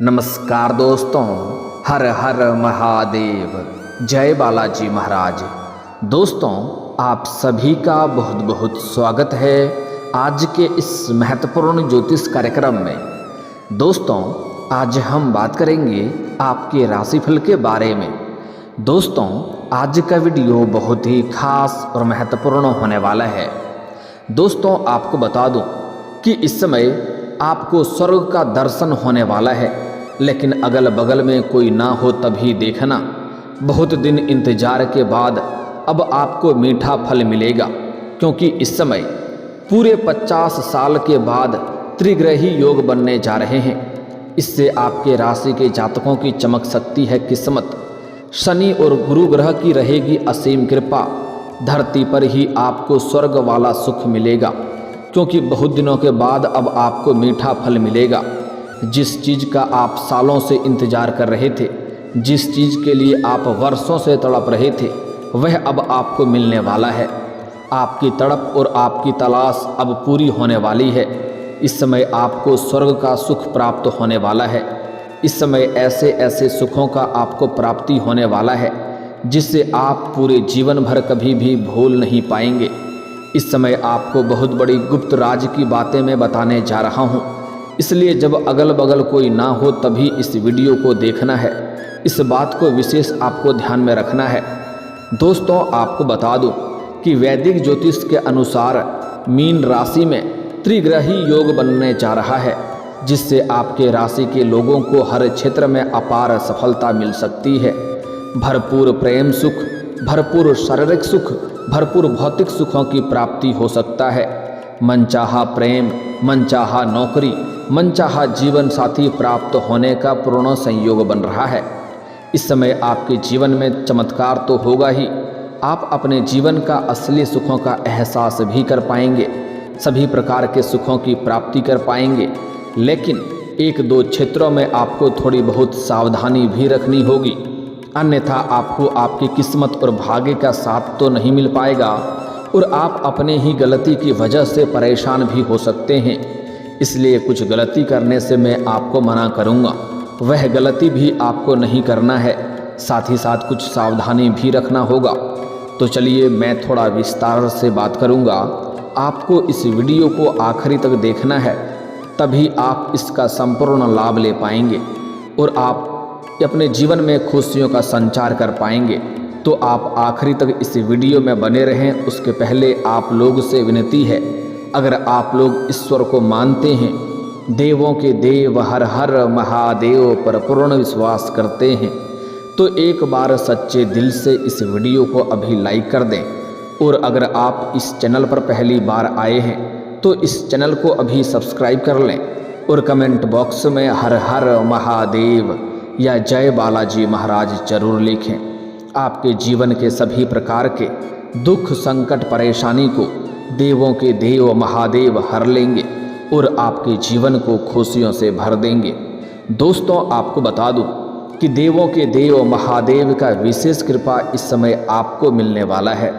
नमस्कार दोस्तों, हर हर महादेव, जय बालाजी महाराज। दोस्तों, आप सभी का बहुत बहुत स्वागत है आज के इस महत्वपूर्ण ज्योतिष कार्यक्रम में। दोस्तों, आज हम बात करेंगे आपके राशिफल के बारे में। दोस्तों, आज का वीडियो बहुत ही खास और महत्वपूर्ण होने वाला है। दोस्तों, आपको बता दूं कि इस समय आपको स्वर्ग का दर्शन होने वाला है, लेकिन अगल बगल में कोई ना हो तभी देखना। बहुत दिन इंतजार के बाद अब आपको मीठा फल मिलेगा, क्योंकि इस समय पूरे 50 साल के बाद त्रिग्रही योग बनने जा रहे हैं। इससे आपके राशि के जातकों की चमक सकती है किस्मत। शनि और गुरु ग्रह की रहेगी असीम कृपा। धरती पर ही आपको स्वर्ग वाला सुख मिलेगा, क्योंकि बहुत दिनों के बाद अब आपको मीठा फल मिलेगा। जिस चीज़ का आप सालों से इंतजार कर रहे थे, जिस चीज़ के लिए आप वर्षों से तड़प रहे थे, वह अब आपको मिलने वाला है। आपकी तड़प और आपकी तलाश अब पूरी होने वाली है। इस समय आपको स्वर्ग का सुख प्राप्त होने वाला है। इस समय ऐसे ऐसे सुखों का आपको प्राप्ति होने वाला है जिससे आप पूरे जीवन भर कभी भी भूल नहीं पाएंगे। इस समय आपको बहुत बड़ी गुप्त राज की बातें मैं बताने जा रहा हूँ, इसलिए जब अगल बगल कोई ना हो तभी इस वीडियो को देखना है। इस बात को विशेष आपको ध्यान में रखना है। दोस्तों, आपको बता दूं कि वैदिक ज्योतिष के अनुसार मीन राशि में त्रिग्रही योग बनने जा रहा है, जिससे आपके राशि के लोगों को हर क्षेत्र में अपार सफलता मिल सकती है। भरपूर प्रेम सुख, भरपूर शारीरिक सुख, भरपूर भौतिक सुखों की प्राप्ति हो सकता है। मनचाहा प्रेम, मनचाहा नौकरी, मनचाहा जीवन साथी प्राप्त होने का पूर्ण संयोग बन रहा है। इस समय आपके जीवन में चमत्कार तो होगा ही, आप अपने जीवन का असली सुखों का एहसास भी कर पाएंगे, सभी प्रकार के सुखों की प्राप्ति कर पाएंगे। लेकिन एक दो क्षेत्रों में आपको थोड़ी बहुत सावधानी भी रखनी होगी, अन्यथा आपको आपकी किस्मत और भाग्य का साथ तो नहीं मिल पाएगा और आप अपने ही गलती की वजह से परेशान भी हो सकते हैं। इसलिए कुछ गलती करने से मैं आपको मना करूंगा, वह गलती भी आपको नहीं करना है। साथ ही साथ कुछ सावधानी भी रखना होगा। तो चलिए मैं थोड़ा विस्तार से बात करूंगा। आपको इस वीडियो को आखिरी तक देखना है, तभी आप इसका संपूर्ण लाभ ले पाएंगे और आप अपने जीवन में खुशियों का संचार कर पाएंगे। तो आप आखिरी तक इस वीडियो में बने रहें। उसके पहले आप लोग से विनती है, अगर आप लोग ईश्वर को मानते हैं, देवों के देव हर हर महादेव पर पूर्ण विश्वास करते हैं, तो एक बार सच्चे दिल से इस वीडियो को अभी लाइक कर दें। और अगर आप इस चैनल पर पहली बार आए हैं तो इस चैनल को अभी सब्सक्राइब कर लें और कमेंट बॉक्स में हर हर महादेव या जय बालाजी महाराज जरूर लिखें। आपके जीवन के सभी प्रकार के दुख, संकट, परेशानी को देवों के देव महादेव हर लेंगे और आपके जीवन को खुशियों से भर देंगे। दोस्तों, आपको बता दूं कि देवों के देव महादेव का विशेष कृपा इस समय आपको मिलने वाला है,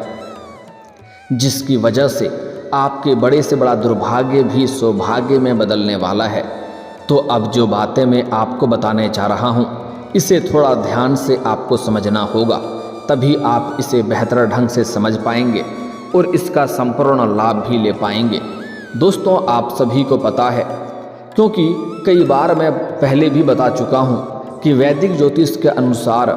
जिसकी वजह से आपके बड़े से बड़ा दुर्भाग्य भी सौभाग्य में बदलने वाला है। तो अब जो बातें मैं आपको बताने जा रहा हूँ, इसे थोड़ा ध्यान से आपको समझना होगा, तभी आप इसे बेहतर ढंग से समझ पाएंगे और इसका संपूर्ण लाभ भी ले पाएंगे। दोस्तों, आप सभी को पता है, क्योंकि कई बार मैं पहले भी बता चुका हूँ कि वैदिक ज्योतिष के अनुसार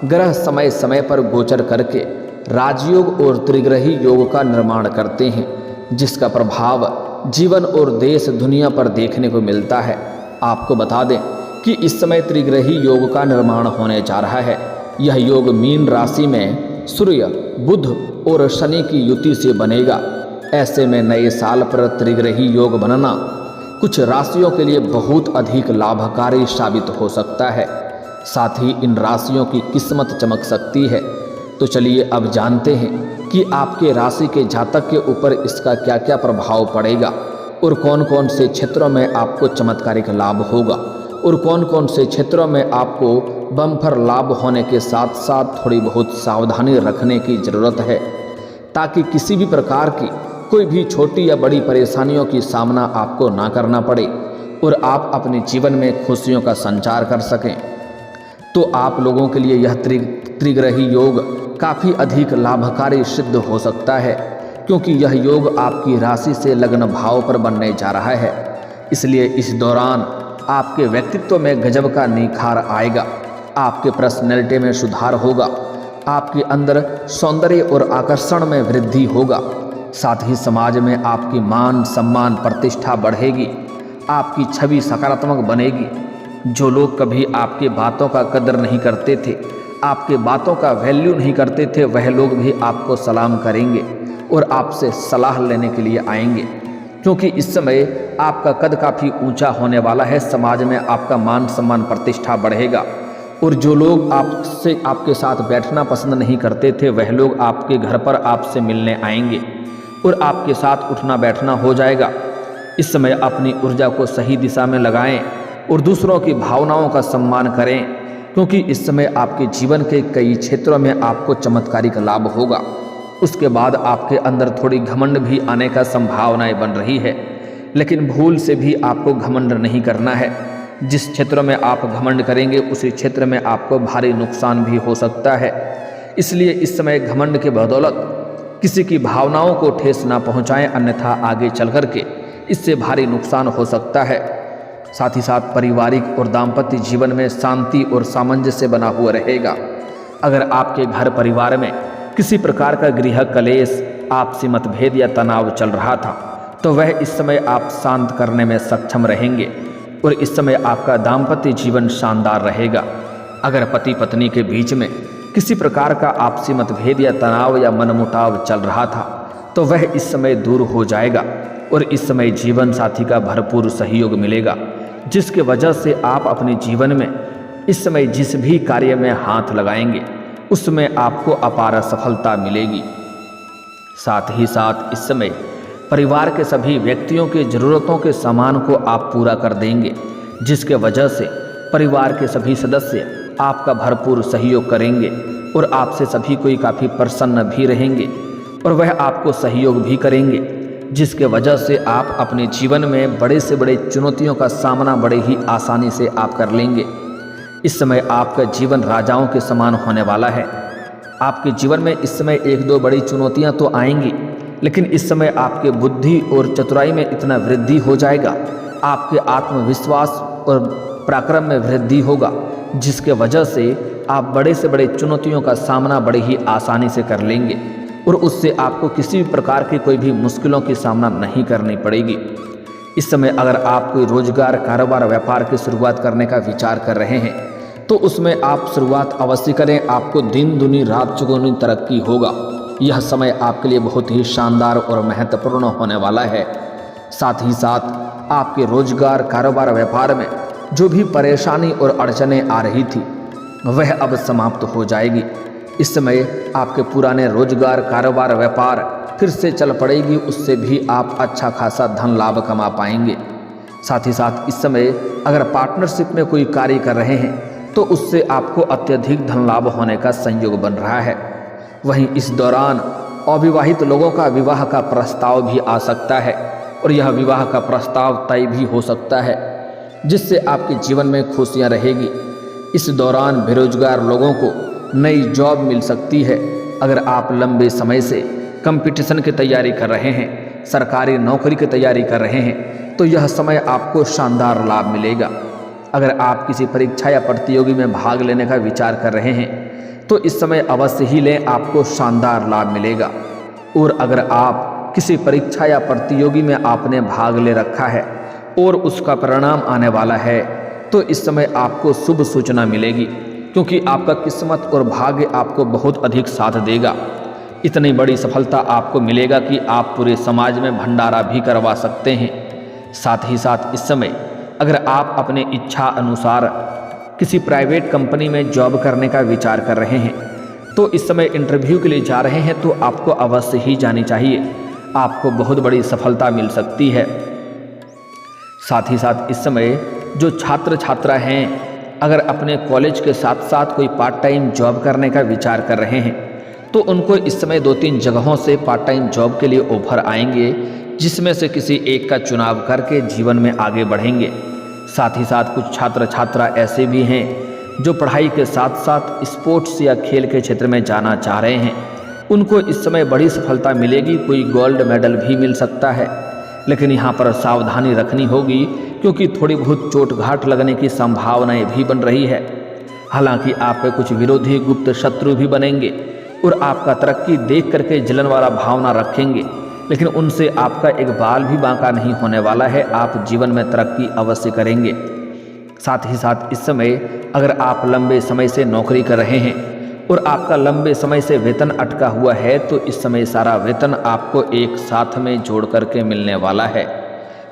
ग्रह समय समय पर गोचर करके राजयोग और त्रिग्रही योग का निर्माण करते हैं, जिसका प्रभाव जीवन और देश दुनिया पर देखने को मिलता है। आपको बता दें कि इस समय त्रिग्रही योग का निर्माण होने जा रहा है। यह योग मीन राशि में सूर्य, बुध और शनि की युति से बनेगा। ऐसे में नए साल पर त्रिग्रही योग बनना कुछ राशियों के लिए बहुत अधिक लाभकारी साबित हो सकता है। साथ ही इन राशियों की किस्मत चमक सकती है। तो चलिए अब जानते हैं कि आपके राशि के जातक के ऊपर इसका क्या क्या प्रभाव पड़ेगा और कौन कौन से क्षेत्रों में आपको चमत्कारिक लाभ होगा और कौन कौन से क्षेत्रों में आपको बम्पर लाभ होने के साथ साथ थोड़ी बहुत सावधानी रखने की ज़रूरत है, ताकि किसी भी प्रकार की कोई भी छोटी या बड़ी परेशानियों की सामना आपको ना करना पड़े और आप अपने जीवन में खुशियों का संचार कर सकें। तो आप लोगों के लिए यह त्रिग्रही योग काफ़ी अधिक लाभकारी सिद्ध हो सकता है, क्योंकि यह योग आपकी राशि से लग्न भाव पर बनने जा रहा है। इसलिए इस दौरान आपके व्यक्तित्व में गजब का निखार आएगा, आपके पर्सनैलिटी में सुधार होगा, आपके अंदर सौंदर्य और आकर्षण में वृद्धि होगा। साथ ही समाज में आपकी मान सम्मान प्रतिष्ठा बढ़ेगी, आपकी छवि सकारात्मक बनेगी। जो लोग कभी आपकी बातों का कदर नहीं करते थे, आपके बातों का वैल्यू नहीं करते थे, वह लोग भी आपको सलाम करेंगे और आपसे सलाह लेने के लिए आएंगे, क्योंकि इस समय आपका कद काफ़ी ऊंचा होने वाला है। समाज में आपका मान सम्मान प्रतिष्ठा बढ़ेगा और जो लोग आपके साथ बैठना पसंद नहीं करते थे, वह लोग आपके घर पर आपसे मिलने आएंगे और आपके साथ उठना बैठना हो जाएगा। इस समय अपनी ऊर्जा को सही दिशा में लगाएं और दूसरों की भावनाओं का सम्मान करें, क्योंकि इस समय आपके जीवन के कई क्षेत्रों में आपको चमत्कारिक लाभ होगा। उसके बाद आपके अंदर थोड़ी घमंड भी आने का संभावनाएं बन रही है, लेकिन भूल से भी आपको घमंड नहीं करना है। जिस क्षेत्र में आप घमंड करेंगे उसी क्षेत्र में आपको भारी नुकसान भी हो सकता है। इसलिए इस समय घमंड के बदौलत किसी की भावनाओं को ठेस ना पहुंचाएं, अन्यथा आगे चल कर के इससे भारी नुकसान हो सकता है। साथ ही साथ पारिवारिक और दाम्पत्य जीवन में शांति और सामंजस्य बना हुआ रहेगा। अगर आपके घर परिवार में किसी प्रकार का गृह कलेश, आपसी मतभेद या तनाव चल रहा था, तो वह इस समय आप शांत करने में सक्षम रहेंगे और इस समय आपका दाम्पत्य जीवन शानदार रहेगा। अगर पति पत्नी के बीच में किसी प्रकार का आपसी मतभेद या तनाव या मनमुटाव चल रहा था, तो वह इस समय दूर हो जाएगा और इस समय जीवन साथी का भरपूर सहयोग मिलेगा, जिसके वजह से आप अपने जीवन में इस समय जिस भी कार्य में हाथ लगाएंगे उसमें आपको अपार सफलता मिलेगी। साथ ही साथ इस समय परिवार के सभी व्यक्तियों की ज़रूरतों के सामान को आप पूरा कर देंगे, जिसके वजह से परिवार के सभी सदस्य आपका भरपूर सहयोग करेंगे और आपसे सभी कोई काफ़ी प्रसन्न भी रहेंगे और वह आपको सहयोग भी करेंगे, जिसके वजह से आप अपने जीवन में बड़े से बड़े चुनौतियों का सामना बड़े ही आसानी से आप कर लेंगे। इस समय आपका जीवन राजाओं के समान होने वाला है। आपके जीवन में इस समय एक दो बड़ी चुनौतियां तो आएंगी, लेकिन इस समय आपके बुद्धि और चतुराई में इतना वृद्धि हो जाएगा, आपके आत्मविश्वास और पराक्रम में वृद्धि होगा, जिसके वजह से आप बड़े से बड़े चुनौतियों का सामना बड़े ही आसानी से कर लेंगे और उससे आपको किसी भी प्रकार की कोई भी मुश्किलों की सामना नहीं करनी पड़ेगी। इस समय अगर आप कोई रोजगार, कारोबार, व्यापार की शुरुआत करने का विचार कर रहे हैं, तो उसमें आप शुरुआत अवश्य करें। आपको दिन दुनी रात चौगुनी तरक्की होगा। यह समय आपके लिए बहुत ही शानदार और महत्वपूर्ण होने वाला है। साथ ही साथ आपके रोजगार, कारोबार, व्यापार में जो भी परेशानी और अड़चनें आ रही थी, वह अब समाप्त हो जाएगी। इस समय आपके पुराने रोजगार, कारोबार, व्यापार फिर से चल पड़ेगी, उससे भी आप अच्छा खासा धन लाभ कमा पाएंगे। साथ ही साथ इस समय अगर पार्टनरशिप में कोई कार्य कर रहे हैं, तो उससे आपको अत्यधिक धन लाभ होने का संयोग बन रहा है। वहीं इस दौरान अविवाहित लोगों का विवाह का प्रस्ताव भी आ सकता है और यह विवाह का प्रस्ताव तय भी हो सकता है, जिससे आपके जीवन में खुशियां रहेगी। इस दौरान बेरोजगार लोगों को नई जॉब मिल सकती है। अगर आप लंबे समय से कंपटीशन की तैयारी कर रहे हैं, सरकारी नौकरी की तैयारी कर रहे हैं, तो यह समय आपको शानदार लाभ मिलेगा। अगर आप किसी परीक्षा या प्रतियोगी में भाग लेने का विचार कर रहे हैं, तो इस समय अवश्य ही लें, आपको शानदार लाभ मिलेगा। और अगर आप किसी परीक्षा या प्रतियोगी में आपने भाग ले रखा है और उसका परिणाम आने वाला है, तो इस समय आपको शुभ सूचना मिलेगी, क्योंकि आपका किस्मत और भाग्य आपको बहुत अधिक साथ देगा। इतनी बड़ी सफलता आपको मिलेगा कि आप पूरे समाज में भंडारा भी करवा सकते हैं। साथ ही साथ इस समय अगर आप अपने इच्छा अनुसार किसी प्राइवेट कंपनी में जॉब करने का विचार कर रहे हैं, तो इस समय इंटरव्यू के लिए जा रहे हैं, तो आपको अवश्य ही जानी चाहिए। आपको बहुत बड़ी सफलता मिल सकती है। साथ ही साथ इस समय जो छात्र छात्रा हैं, अगर अपने कॉलेज के साथ साथ कोई पार्ट टाइम जॉब करने का विचार कर रहे हैं, तो उनको इस समय 2-3 जगहों से पार्ट टाइम जॉब के लिए ऑफर आएंगे, जिसमें से किसी एक का चुनाव करके जीवन में आगे बढ़ेंगे साथ ही साथ कुछ छात्र छात्रा ऐसे भी हैं जो पढ़ाई के साथ साथ स्पोर्ट्स या खेल के क्षेत्र में जाना चाह रहे हैं। उनको इस समय बड़ी सफलता मिलेगी, कोई गोल्ड मेडल भी मिल सकता है। लेकिन यहाँ पर सावधानी रखनी होगी क्योंकि थोड़ी बहुत चोट घाट लगने की संभावनाएं भी बन रही है। हालांकि आप पे कुछ विरोधी गुप्त शत्रु भी बनेंगे और आपका तरक्की देख करके जलन वाला भावना रखेंगे, लेकिन उनसे आपका एक बाल भी बांका नहीं होने वाला है। आप जीवन में तरक्की अवश्य करेंगे। साथ ही साथ इस समय अगर आप लंबे समय से नौकरी कर रहे हैं और आपका लंबे समय से वेतन अटका हुआ है तो इस समय सारा वेतन आपको एक साथ में जोड़ करके मिलने वाला है।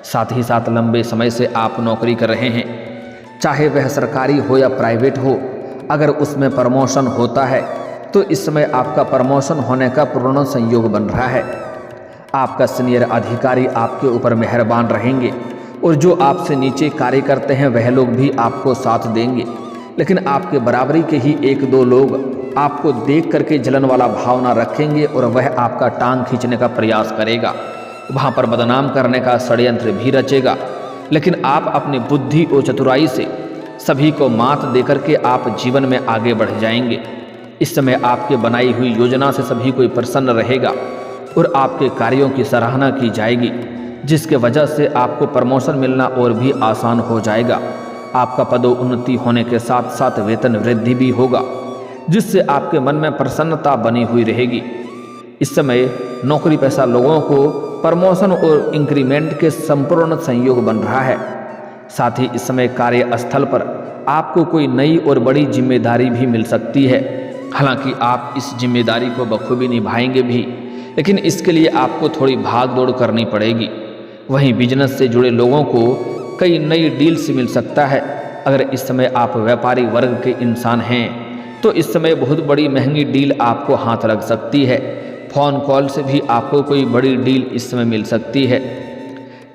साथ ही साथ लंबे समय से आप नौकरी कर रहे हैं, चाहे वह सरकारी हो या प्राइवेट हो, अगर उसमें प्रमोशन होता है तो इस समय आपका प्रमोशन होने का पूर्ण संयोग बन रहा है। आपका सीनियर अधिकारी आपके ऊपर मेहरबान रहेंगे और जो आपसे नीचे कार्य करते हैं वह लोग भी आपको साथ देंगे। लेकिन आपके बराबरी के ही एक दो लोग आपको देख करके जलन वाला भावना रखेंगे और वह आपका टांग खींचने का प्रयास करेगा, वहाँ पर बदनाम करने का षड्यंत्र भी रचेगा। लेकिन आप अपनी बुद्धि और चतुराई से सभी को मात देकर के आप जीवन में आगे बढ़ जाएंगे। इस समय आपके बनाई हुई योजना से सभी कोई प्रसन्न रहेगा और आपके कार्यों की सराहना की जाएगी, जिसके वजह से आपको प्रमोशन मिलना और भी आसान हो जाएगा। आपका पदोन्नति होने के साथ साथ वेतन वृद्धि भी होगा, जिससे आपके मन में प्रसन्नता बनी हुई रहेगी। इस समय नौकरी पेशा लोगों को प्रमोशन और इंक्रीमेंट के संपूर्ण संयोग बन रहा है। साथ ही इस समय कार्यस्थल पर आपको कोई नई और बड़ी जिम्मेदारी भी मिल सकती है। हालांकि आप इस जिम्मेदारी को बखूबी निभाएंगे भी, लेकिन इसके लिए आपको थोड़ी भाग दौड़ करनी पड़ेगी। वहीं बिजनेस से जुड़े लोगों को कई नई डील्स मिल सकता है। अगर इस समय आप व्यापारी वर्ग के इंसान हैं तो इस समय बहुत बड़ी महंगी डील आपको हाथ लग सकती है। फ़ोन कॉल से भी आपको कोई बड़ी डील इस समय मिल सकती है,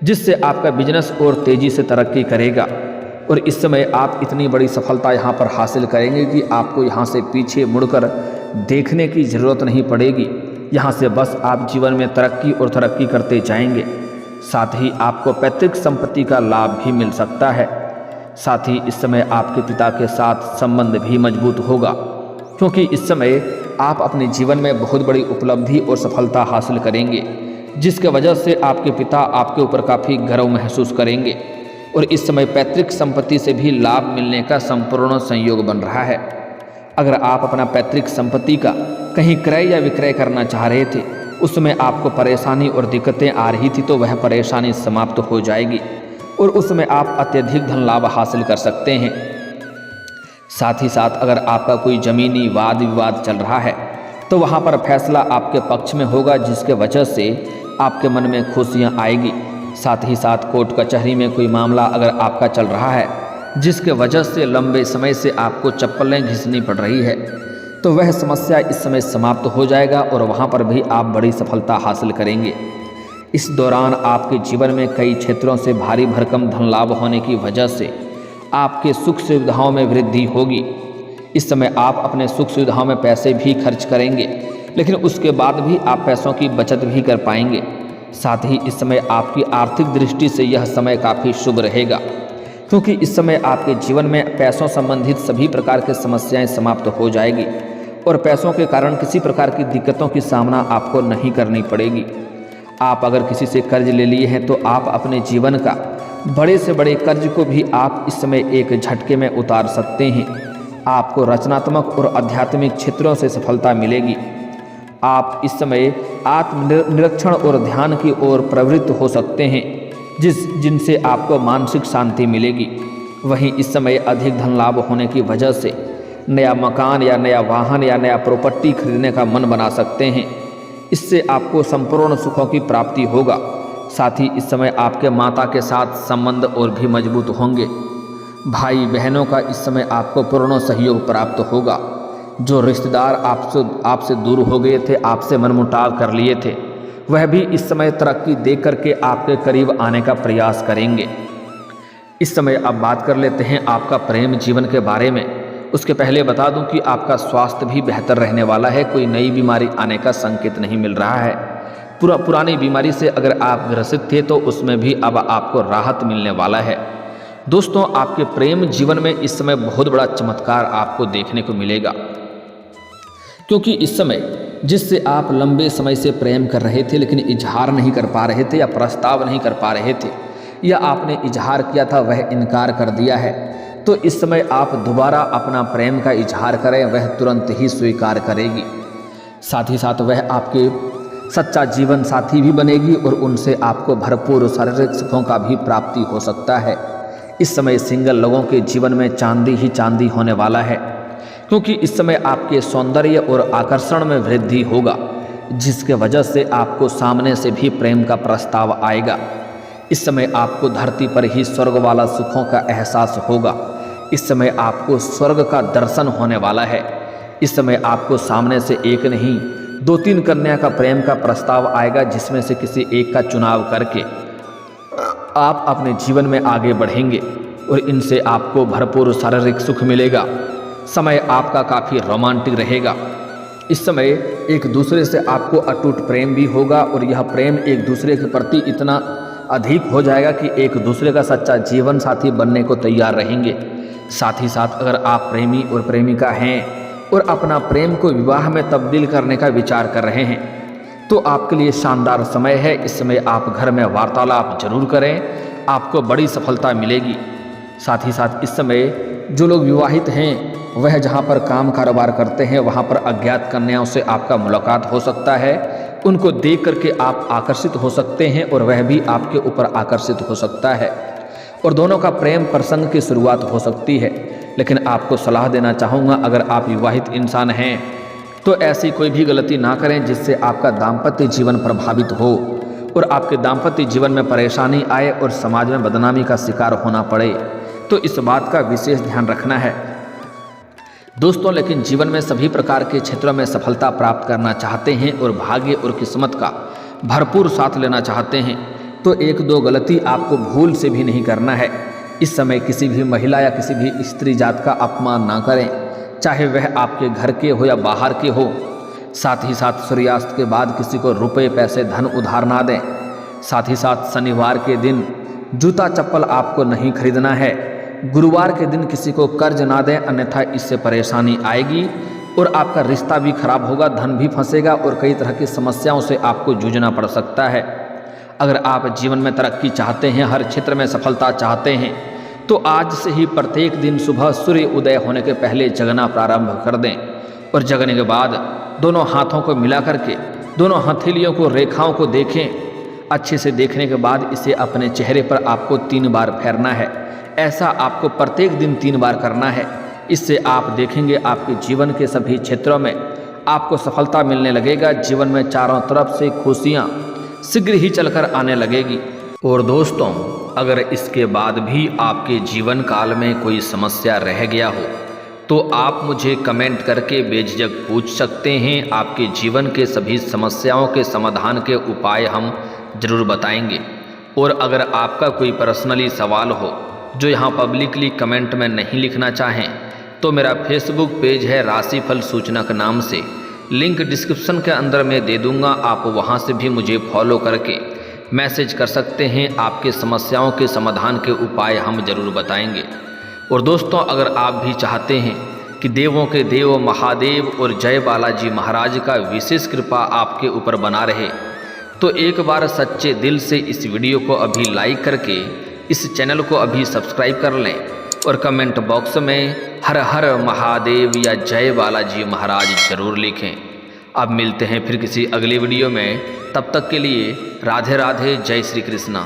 जिससे आपका बिजनेस और तेज़ी से तरक्की करेगा। और इस समय आप इतनी बड़ी सफलता यहाँ पर हासिल करेंगे कि आपको यहाँ से पीछे मुड़कर देखने की ज़रूरत नहीं पड़ेगी। यहाँ से बस आप जीवन में तरक्की और तरक्की करते जाएंगे। साथ ही आपको पैतृक संपत्ति का लाभ भी मिल सकता है। साथ ही इस समय आपके पिता के साथ संबंध भी मजबूत होगा, क्योंकि इस समय आप अपने जीवन में बहुत बड़ी उपलब्धि और सफलता हासिल करेंगे, जिसके वजह से आपके पिता आपके ऊपर काफ़ी गर्व महसूस करेंगे। और इस समय पैतृक संपत्ति से भी लाभ मिलने का संपूर्ण संयोग बन रहा है। अगर आप अपना पैतृक संपत्ति का कहीं क्रय या विक्रय करना चाह रहे थे, उसमें आपको परेशानी और दिक्कतें आ रही थी, तो वह परेशानी समाप्त हो जाएगी और उसमें आप अत्यधिक धन लाभ हासिल कर सकते हैं। साथ ही साथ अगर आपका कोई ज़मीनी वाद विवाद चल रहा है तो वहाँ पर फैसला आपके पक्ष में होगा, जिसके वजह से आपके मन में खुशियाँ आएगी। साथ ही साथ कोर्ट कचहरी में कोई मामला अगर आपका चल रहा है, जिसके वजह से लंबे समय से आपको चप्पलें घिसनी पड़ रही है, तो वह समस्या इस समय समाप्त हो जाएगा और वहाँ पर भी आप बड़ी सफलता हासिल करेंगे। इस दौरान आपके जीवन में कई क्षेत्रों से भारी भरकम धन लाभ होने की वजह से आपके सुख सुविधाओं में वृद्धि होगी। इस समय आप अपने सुख सुविधाओं में पैसे भी खर्च करेंगे, लेकिन उसके बाद भी आप पैसों की बचत भी कर पाएंगे। साथ ही इस समय आपकी आर्थिक दृष्टि से यह समय काफ़ी शुभ रहेगा, क्योंकि इस समय आपके जीवन में पैसों संबंधित सभी प्रकार की समस्याएं समाप्त हो जाएगी और पैसों के कारण किसी प्रकार की दिक्कतों की सामना आपको नहीं करनी पड़ेगी। आप अगर किसी से कर्ज ले लिए हैं तो आप अपने जीवन का बड़े से बड़े कर्ज को भी आप इस समय एक झटके में उतार सकते हैं। आपको रचनात्मक और आध्यात्मिक क्षेत्रों से सफलता मिलेगी। आप इस समय आत्मनिरीक्षण और ध्यान की ओर प्रवृत्त हो सकते हैं, जिनसे आपको मानसिक शांति मिलेगी। वहीं इस समय अधिक धन लाभ होने की वजह से नया मकान या नया वाहन या नया प्रॉपर्टी खरीदने का मन बना सकते हैं। इससे आपको संपूर्ण सुखों की प्राप्ति होगा। साथ ही इस समय आपके माता के साथ संबंध और भी मजबूत होंगे। भाई बहनों का इस समय आपको पूर्ण सहयोग प्राप्त होगा। जो रिश्तेदार आपसे दूर हो गए थे, आपसे मनमुटाव कर लिए थे, वह भी इस समय तरक्की देख करके आपके करीब आने का प्रयास करेंगे। इस समय अब बात कर लेते हैं आपका प्रेम जीवन के बारे में। उसके पहले बता दूं कि आपका स्वास्थ्य भी बेहतर रहने वाला है। कोई नई बीमारी आने का संकेत नहीं मिल रहा है। पुरानी बीमारी से अगर आप ग्रसित थे तो उसमें भी अब आपको राहत मिलने वाला है। दोस्तों आपके प्रेम जीवन में इस समय बहुत बड़ा चमत्कार आपको देखने को मिलेगा, क्योंकि इस समय जिससे आप लंबे समय से प्रेम कर रहे थे लेकिन इजहार नहीं कर पा रहे थे या प्रस्ताव नहीं कर पा रहे थे, या आपने इजहार किया था वह इनकार कर दिया है, तो इस समय आप दोबारा अपना प्रेम का इजहार करें, वह तुरंत ही स्वीकार करेगी। साथ ही साथ वह आपके सच्चा जीवन साथी भी बनेगी और उनसे आपको भरपूर शारीरिक सुखों का भी प्राप्ति हो सकता है। इस समय सिंगल लोगों के जीवन में चांदी ही चांदी होने वाला है, क्योंकि इस समय आपके सौंदर्य और आकर्षण में वृद्धि होगा, जिसके वजह से आपको सामने से भी प्रेम का प्रस्ताव आएगा। इस समय आपको धरती पर ही स्वर्ग वाला सुखों का एहसास होगा। इस समय आपको स्वर्ग का दर्शन होने वाला है। इस समय आपको सामने से एक नहीं 2-3 कन्या का प्रेम का प्रस्ताव आएगा, जिसमें से किसी एक का चुनाव करके आप अपने जीवन में आगे बढ़ेंगे और इनसे आपको भरपूर शारीरिक सुख मिलेगा। समय आपका काफ़ी रोमांटिक रहेगा। इस समय एक दूसरे से आपको अटूट प्रेम भी होगा और यह प्रेम एक दूसरे के प्रति इतना अधिक हो जाएगा कि एक दूसरे का सच्चा जीवन साथी बनने को तैयार रहेंगे। साथ ही साथ अगर आप प्रेमी और प्रेमिका हैं और अपना प्रेम को विवाह में तब्दील करने का विचार कर रहे हैं, तो आपके लिए शानदार समय है। इस समय आप घर में वार्तालाप जरूर करें, आपको बड़ी सफलता मिलेगी। साथ ही साथ इस समय जो लोग विवाहित हैं वह जहां पर काम कारोबार करते हैं वहां पर अज्ञात कन्याओं से आपका मुलाकात हो सकता है। उनको देख करके आप आकर्षित हो सकते हैं और वह भी आपके ऊपर आकर्षित हो सकता है और दोनों का प्रेम प्रसंग की शुरुआत हो सकती है। लेकिन आपको सलाह देना चाहूँगा, अगर आप विवाहित इंसान हैं तो ऐसी कोई भी गलती ना करें जिससे आपका दाम्पत्य जीवन प्रभावित हो और आपके दाम्पत्य जीवन में परेशानी आए और समाज में बदनामी का शिकार होना पड़े। तो इस बात का विशेष ध्यान रखना है दोस्तों। लेकिन जीवन में सभी प्रकार के क्षेत्रों में सफलता प्राप्त करना चाहते हैं और भाग्य और किस्मत का भरपूर साथ लेना चाहते हैं, तो 1-2 गलती आपको भूल से भी नहीं करना है। इस समय किसी भी महिला या किसी भी स्त्री जात का अपमान ना करें, चाहे वह आपके घर के हो या बाहर के हो। साथ ही साथ सूर्यास्त के बाद किसी को रुपए पैसे धन उधार ना दें। साथ ही साथ शनिवार के दिन जूता चप्पल आपको नहीं खरीदना है। गुरुवार के दिन किसी को कर्ज ना दें, अन्यथा इससे परेशानी आएगी और आपका रिश्ता भी खराब होगा, धन भी फंसेगा और कई तरह की समस्याओं से आपको जूझना पड़ सकता है। अगर आप जीवन में तरक्की चाहते हैं, हर क्षेत्र में सफलता चाहते हैं, तो आज से ही प्रत्येक दिन सुबह सूर्य उदय होने के पहले जगना प्रारंभ कर दें और जगने के बाद दोनों हाथों को मिला करके दोनों हथेलियों को रेखाओं को देखें। अच्छे से देखने के बाद इसे अपने चेहरे पर आपको 3 बार फेरना है। ऐसा आपको प्रत्येक दिन 3 बार करना है। इससे आप देखेंगे आपके जीवन के सभी क्षेत्रों में आपको सफलता मिलने लगेगा। जीवन में चारों तरफ से खुशियाँ शीघ्र ही चलकर आने लगेगी। और दोस्तों, अगर इसके बाद भी आपके जीवन काल में कोई समस्या रह गया हो तो आप मुझे कमेंट करके बेझिझक पूछ सकते हैं। आपके जीवन के सभी समस्याओं के समाधान के उपाय हम जरूर बताएंगे। और अगर आपका कोई पर्सनली सवाल हो जो यहाँ पब्लिकली कमेंट में नहीं लिखना चाहें, तो मेरा फेसबुक पेज है राशिफल सूचनक नाम से, लिंक डिस्क्रिप्शन के अंदर मैं दे दूँगा। आप वहाँ से भी मुझे फॉलो करके मैसेज कर सकते हैं। आपके समस्याओं के समाधान के उपाय हम जरूर बताएंगे। और दोस्तों, अगर आप भी चाहते हैं कि देवों के देव महादेव और जय बालाजी महाराज का विशेष कृपा आपके ऊपर बना रहे, तो एक बार सच्चे दिल से इस वीडियो को अभी लाइक करके इस चैनल को अभी सब्सक्राइब कर लें और कमेंट बॉक्स में हर हर महादेव या जय बालाजी महाराज जरूर लिखें। अब मिलते हैं फिर किसी अगली वीडियो में, तब तक के लिए राधे राधे, जय श्री कृष्णा।